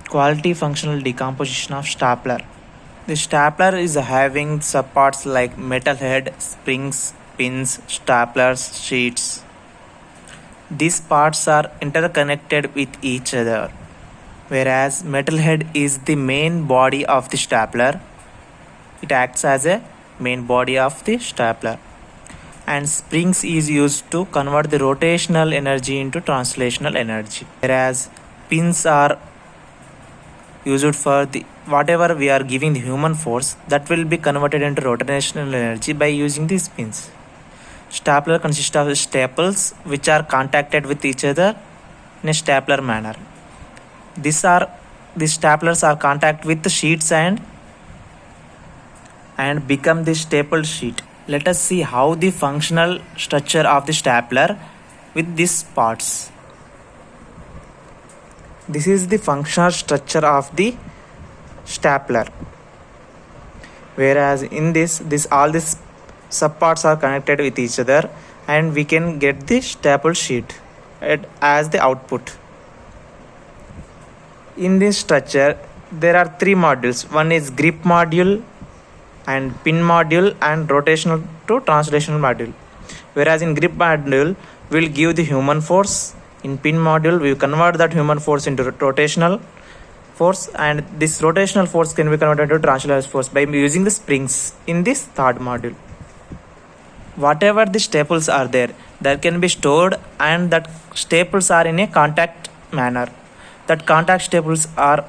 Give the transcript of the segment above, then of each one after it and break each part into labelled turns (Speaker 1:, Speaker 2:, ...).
Speaker 1: Quality functional decomposition of stapler. The stapler is having subparts like metal head, springs, pins, staplers, sheets. These parts are interconnected with each other, whereas metal head is the main body of the stapler. It acts as a main body of the stapler. And springs is used to convert the rotational energy into translational energy, whereas pins are used for the whatever we are giving the human force that will be converted into rotational energy by using these pins. Stapler consists of staples which are contacted with each other in a stapler manner. These staplers are contact with the sheets and become the stapled sheet. Let us see how the functional structure of the stapler with these parts. This is the functional structure of the stapler. Whereas in this all these subparts are connected with each other and we can get the stapled sheet as the output. In this structure there are three modules. One is grip module and pin module and rotational to translational module. Whereas in grip module we'll give the human force. In pin module we convert that human force into rotational force, and this rotational force can be converted into translational force by using the springs in this third module. Whatever the staples are there can be stored, and that staples are in a contact manner. That contact staples are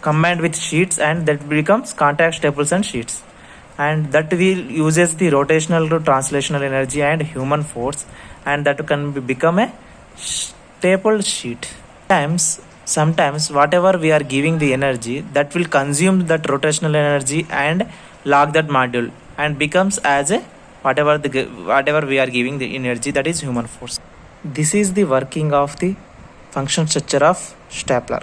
Speaker 1: combined with sheets and that becomes contact staples and sheets, and that will uses the rotational to translational energy and human force, and that can become a stapled sheet. Sometimes whatever we are giving the energy that will consume that rotational energy and lock that module and becomes as a whatever we are giving the energy, that is human force. This is the working of the function structure of stapler.